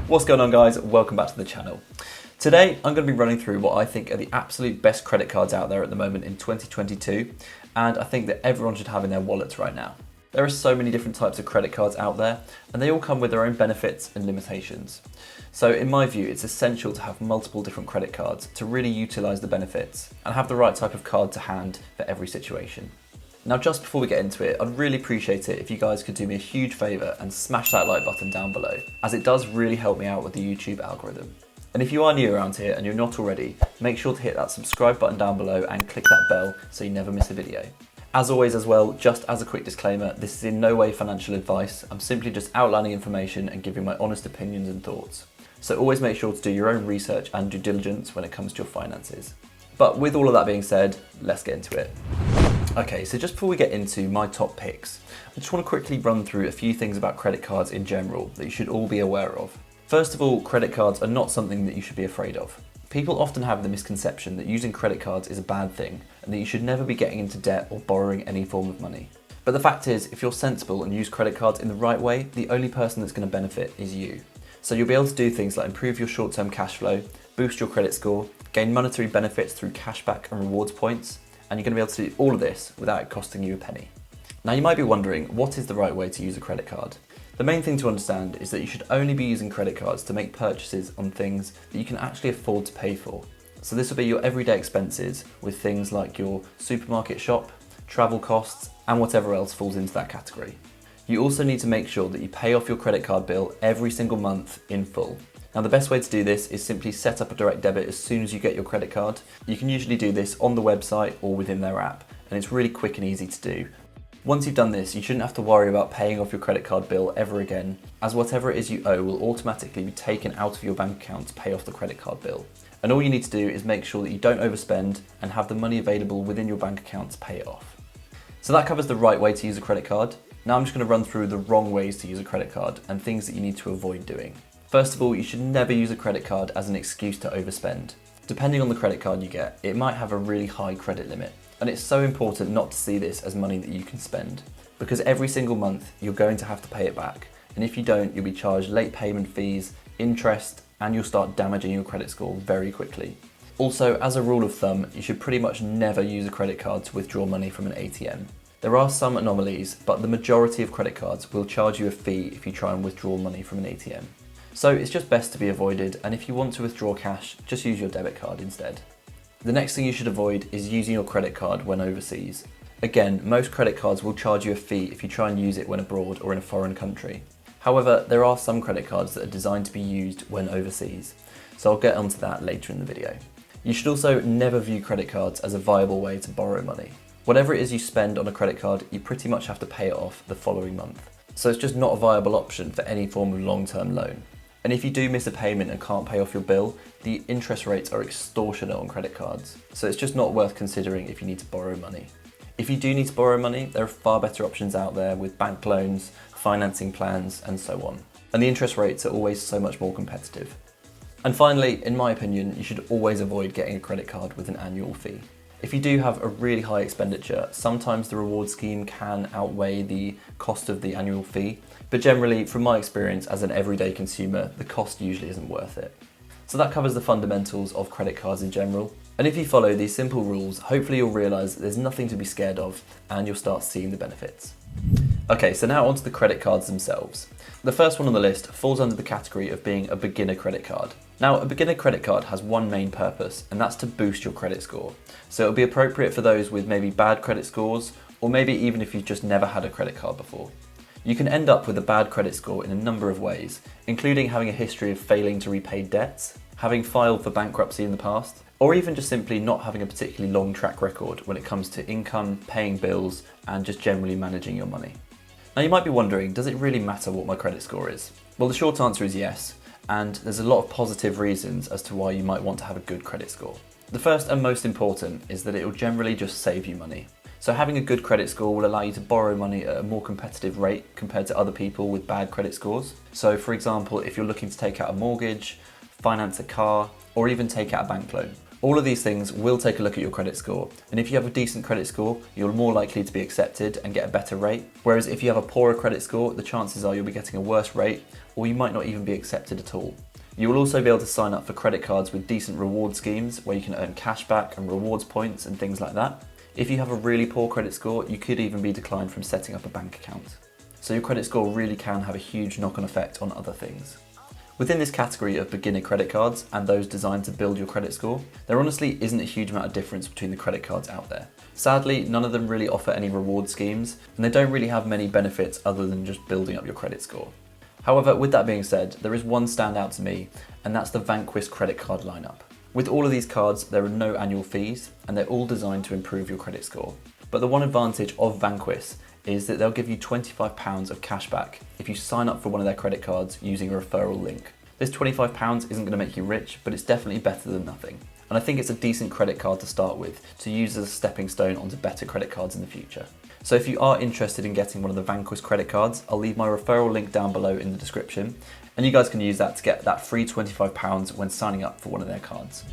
What's going on, guys? Welcome back to the channel. Today I'm going to be running through what I think are the absolute best credit cards out there at the moment in 2022, and I think that everyone should have in their wallets right now. There are so many different types of credit cards out there, and they all come with their own benefits and limitations. So in my view, it's essential to have multiple different credit cards to really utilise the benefits and have the right type of card to hand for every situation. Now, just before we get into it, I'd really appreciate it if you guys could do me a huge favour and smash that like button down below, as it does really help me out with the YouTube algorithm. And if you are new around here and you're not already, make sure to hit that subscribe button down below and click that bell so you never miss a video. As always as well, just as a quick disclaimer, this is in no way financial advice. I'm simply just outlining information and giving my honest opinions and thoughts. So always make sure to do your own research and due diligence when it comes to your finances. But with all of that being said, let's get into it. Okay, so just before we get into my top picks, I just want to quickly run through a few things about credit cards in general that you should all be aware of. First of all, credit cards are not something that you should be afraid of. People often have the misconception that using credit cards is a bad thing and that you should never be getting into debt or borrowing any form of money. But the fact is, if you're sensible and use credit cards in the right way, the only person that's going to benefit is you. So you'll be able to do things like improve your short-term cash flow, boost your credit score, gain monetary benefits through cashback and rewards points, and you're going to be able to do all of this without it costing you a penny. Now you might be wondering, what is the right way to use a credit card? The main thing to understand is that you should only be using credit cards to make purchases on things that you can actually afford to pay for. So this will be your everyday expenses with things like your supermarket shop, travel costs, and whatever else falls into that category. You also need to make sure that you pay off your credit card bill every single month in full. Now the best way to do this is simply set up a direct debit as soon as you get your credit card. You can usually do this on the website or within their app, and it's really quick and easy to do. Once you've done this, you shouldn't have to worry about paying off your credit card bill ever again, as whatever it is you owe will automatically be taken out of your bank account to pay off the credit card bill. And all you need to do is make sure that you don't overspend and have the money available within your bank account to pay it off. So that covers the right way to use a credit card. Now I'm just going to run through the wrong ways to use a credit card and things that you need to avoid doing. First of all, you should never use a credit card as an excuse to overspend. Depending on the credit card you get, it might have a really high credit limit, and it's so important not to see this as money that you can spend, because every single month you're going to have to pay it back, and if you don't, you'll be charged late payment fees, interest, and you'll start damaging your credit score very quickly. Also, as a rule of thumb, you should pretty much never use a credit card to withdraw money from an ATM. There are some anomalies, but the majority of credit cards will charge you a fee if you try and withdraw money from an ATM. So it's just best to be avoided, and if you want to withdraw cash, just use your debit card instead. The next thing you should avoid is using your credit card when overseas. Again, most credit cards will charge you a fee if you try and use it when abroad or in a foreign country. However, there are some credit cards that are designed to be used when overseas, so I'll get onto that later in the video. You should also never view credit cards as a viable way to borrow money. Whatever it is you spend on a credit card, you pretty much have to pay it off the following month. So it's just not a viable option for any form of long-term loan. And if you do miss a payment and can't pay off your bill, the interest rates are extortionate on credit cards. So it's just not worth considering if you need to borrow money. If you do need to borrow money, there are far better options out there with bank loans, financing plans, and so on. And the interest rates are always so much more competitive. And finally, in my opinion, you should always avoid getting a credit card with an annual fee. If you do have a really high expenditure, sometimes the reward scheme can outweigh the cost of the annual fee, but generally, from my experience as an everyday consumer, the cost usually isn't worth it. So that covers the fundamentals of credit cards in general. And if you follow these simple rules, hopefully you'll realise there's nothing to be scared of and you'll start seeing the benefits. Okay, so now onto the credit cards themselves. The first one on the list falls under the category of being a beginner credit card. Now, a beginner credit card has one main purpose, and that's to boost your credit score. So it'll be appropriate for those with maybe bad credit scores, or maybe even if you've just never had a credit card before. You can end up with a bad credit score in a number of ways, including having a history of failing to repay debts, having filed for bankruptcy in the past, or even just simply not having a particularly long track record when it comes to income, paying bills, and just generally managing your money. Now you might be wondering, does it really matter what my credit score is? Well, the short answer is yes, and there's a lot of positive reasons as to why you might want to have a good credit score. The first and most important is that it will generally just save you money. So having a good credit score will allow you to borrow money at a more competitive rate compared to other people with bad credit scores. So for example, if you're looking to take out a mortgage, finance a car, or even take out a bank loan, All of these things will take a look at your credit score, and if you have a decent credit score, you're more likely to be accepted and get a better rate, whereas if you have a poorer credit score, the chances are you'll be getting a worse rate, or you might not even be accepted at all. You will also be able to sign up for credit cards with decent reward schemes where you can earn cashback and rewards points and things like that. If you have a really poor credit score, you could even be declined from setting up a bank account. So your credit score really can have a huge knock-on effect on other things. Within this category of beginner credit cards and those designed to build your credit score, there honestly isn't a huge amount of difference between the credit cards out there. Sadly, none of them really offer any reward schemes, and they don't really have many benefits other than just building up your credit score. However, with that being said, there is one standout to me, and that's the Vanquish credit card lineup. With all of these cards, there are no annual fees, and they're all designed to improve your credit score. But the one advantage of Vanquish is that they'll give you £25 of cashback if you sign up for one of their credit cards using a referral link. This £25 isn't going to make you rich, but it's definitely better than nothing. And I think it's a decent credit card to start with, to use as a stepping stone onto better credit cards in the future. So if you are interested in getting one of the Vanquish credit cards, I'll leave my referral link down below in the description, and you guys can use that to get that free £25 when signing up for one of their cards.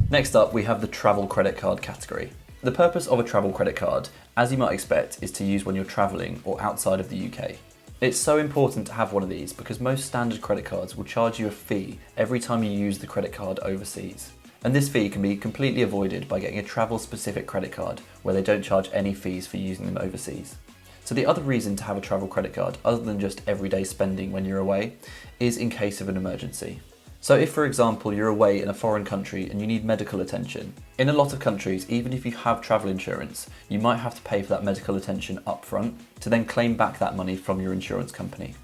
Next up, we have the travel credit card category. The purpose of a travel credit card, as you might expect, is to use when you're traveling or outside of the UK. It's so important to have one of these because most standard credit cards will charge you a fee every time you use the credit card overseas. And this fee can be completely avoided by getting a travel-specific credit card where they don't charge any fees for using them overseas. So the other reason to have a travel credit card, other than just everyday spending when you're away, is in case of an emergency. So if, for example, you're away in a foreign country and you need medical attention, in a lot of countries, even if you have travel insurance, you might have to pay for that medical attention up front to then claim back that money from your insurance company.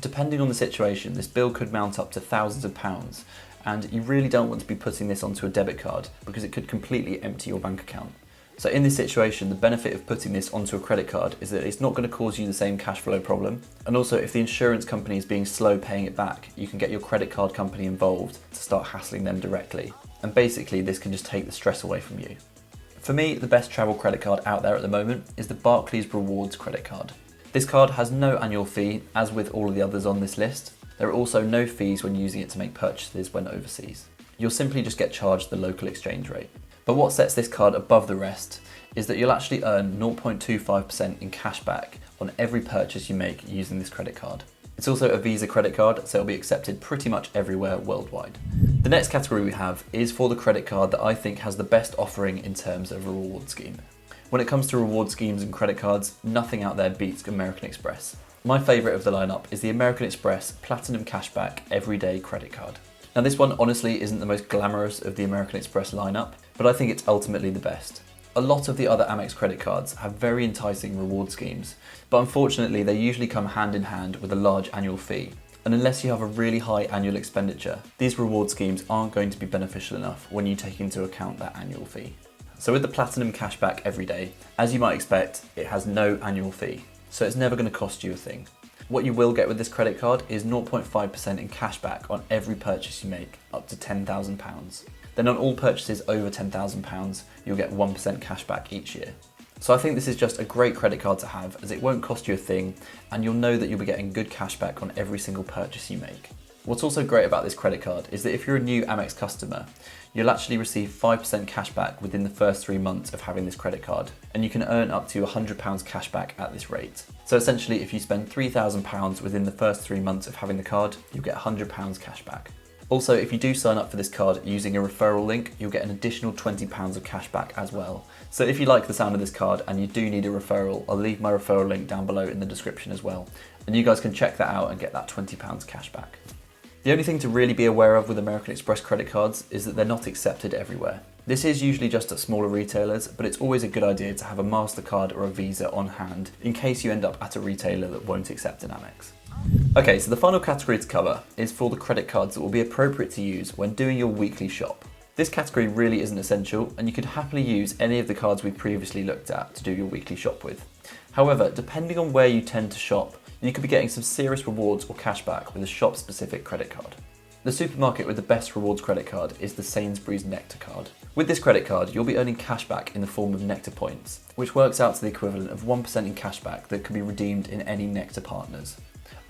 Depending on the situation, this bill could mount up to thousands of pounds, and you really don't want to be putting this onto a debit card because it could completely empty your bank account. So in this situation, the benefit of putting this onto a credit card is that it's not going to cause you the same cash flow problem. And also, if the insurance company is being slow paying it back, you can get your credit card company involved to start hassling them directly. And basically, this can just take the stress away from you. For me, the best travel credit card out there at the moment is the Barclays Rewards credit card. This card has no annual fee, as with all of the others on this list. There are also no fees when using it to make purchases when overseas. You'll simply just get charged the local exchange rate. But what sets this card above the rest is that you'll actually earn 0.25% in cash back on every purchase you make using this credit card. It's also a Visa credit card, so it'll be accepted pretty much everywhere worldwide. The next category we have is for the credit card that I think has the best offering in terms of a reward scheme. When it comes to reward schemes and credit cards, nothing out there beats American Express. My favourite of the lineup is the American Express Platinum Cashback Everyday Credit Card. Now this one honestly isn't the most glamorous of the American Express lineup, but I think it's ultimately the best. A lot of the other Amex credit cards have very enticing reward schemes, but unfortunately they usually come hand in hand with a large annual fee. And unless you have a really high annual expenditure, these reward schemes aren't going to be beneficial enough when you take into account that annual fee. So with the Platinum Cashback Everyday, as you might expect, it has no annual fee, so it's never going to cost you a thing. What you will get with this credit card is 0.5% in cashback on every purchase you make, up to £10,000. Then on all purchases over £10,000, you'll get 1% cashback each year. So I think this is just a great credit card to have, as it won't cost you a thing, and you'll know that you'll be getting good cashback on every single purchase you make. What's also great about this credit card is that if you're a new Amex customer, you'll actually receive 5% cashback within the first 3 months of having this credit card, and you can earn up to £100 cashback at this rate. So essentially, if you spend £3,000 within the first 3 months of having the card, you'll get £100 cashback. Also, if you do sign up for this card using a referral link, you'll get an additional £20 of cashback as well. So if you like the sound of this card and you do need a referral, I'll leave my referral link down below in the description as well. And you guys can check that out and get that £20 cashback. The only thing to really be aware of with American Express credit cards is that they're not accepted everywhere. This is usually just at smaller retailers, but it's always a good idea to have a MasterCard or a Visa on hand in case you end up at a retailer that won't accept an Amex. Okay, so the final category to cover is for the credit cards that will be appropriate to use when doing your weekly shop. This category really isn't essential, and you could happily use any of the cards we've previously looked at to do your weekly shop with. However, depending on where you tend to shop, you could be getting some serious rewards or cashback with a shop-specific credit card. The supermarket with the best rewards credit card is the Sainsbury's Nectar card. With this credit card, you'll be earning cashback in the form of Nectar points, which works out to the equivalent of 1% in cashback that can be redeemed in any Nectar partners.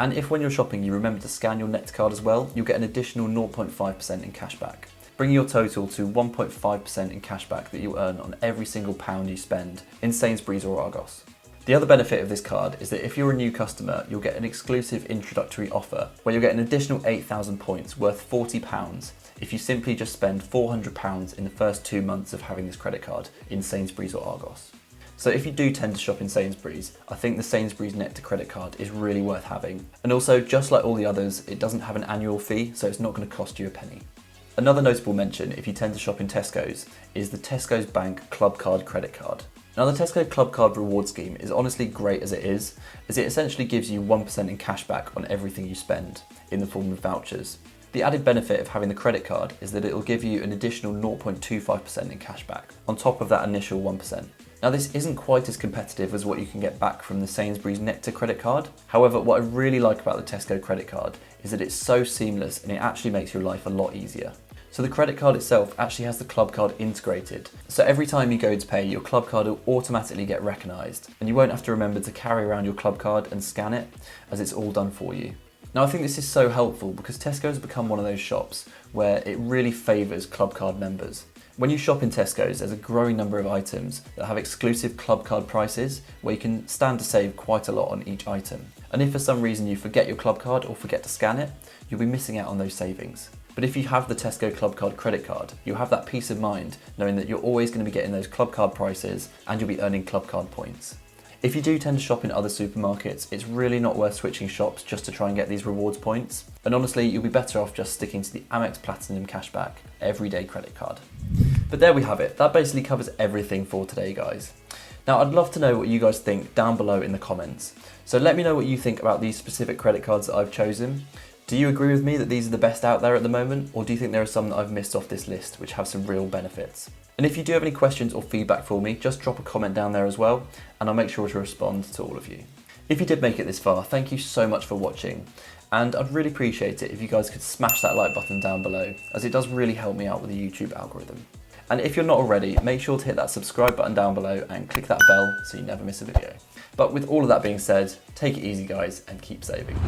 And if when you're shopping you remember to scan your Nectar card as well, you'll get an additional 0.5% in cashback. bringing your total to 1.5% in cashback that you earn on every single pound you spend in Sainsbury's or Argos. The other benefit of this card is that if you're a new customer, you'll get an exclusive introductory offer where you'll get an additional 8,000 points worth £40 if you simply just spend £400 in the first 2 months of having this credit card in Sainsbury's or Argos. So if you do tend to shop in Sainsbury's, I think the Sainsbury's Net to Credit card is really worth having. And also, just like all the others, it doesn't have an annual fee, so it's not going to cost you a penny. Another notable mention if you tend to shop in Tesco's is the Tesco's Bank Club Card credit card. Now the Tesco Club Card reward scheme is honestly great as it essentially gives you 1% in cashback on everything you spend in the form of vouchers. The added benefit of having the credit card is that it will give you an additional 0.25% in cashback on top of that initial 1%. Now this isn't quite as competitive as what you can get back from the Sainsbury's Net to Credit card. However, what I really like about the Tesco credit card is that it's so seamless and it actually makes your life a lot easier. So the credit card itself actually has the club card integrated. So every time you go to pay, your club card will automatically get recognised and you won't have to remember to carry around your club card and scan it, as it's all done for you. Now I think this is so helpful because Tesco has become one of those shops where it really favours club card members. When you shop in Tesco's, there's a growing number of items that have exclusive club card prices where you can stand to save quite a lot on each item. And if for some reason you forget your club card or forget to scan it, you'll be missing out on those savings. But if you have the Tesco Club Card credit card, you'll have that peace of mind knowing that you're always going to be getting those club card prices and you'll be earning club card points. If you do tend to shop in other supermarkets, it's really not worth switching shops just to try and get these rewards points. And honestly, you'll be better off just sticking to the Amex Platinum Cashback everyday credit card. But there we have it. That basically covers everything for today, guys. Now, I'd love to know what you guys think down below in the comments. So let me know what you think about these specific credit cards that I've chosen. Do you agree with me that these are the best out there at the moment, or do you think there are some that I've missed off this list which have some real benefits? And if you do have any questions or feedback for me, just drop a comment down there as well, and I'll make sure to respond to all of you. If you did make it this far, thank you so much for watching, and I'd really appreciate it if you guys could smash that like button down below, as it does really help me out with the YouTube algorithm. And if you're not already, make sure to hit that subscribe button down below and click that bell so you never miss a video. But with all of that being said, take it easy guys and keep saving.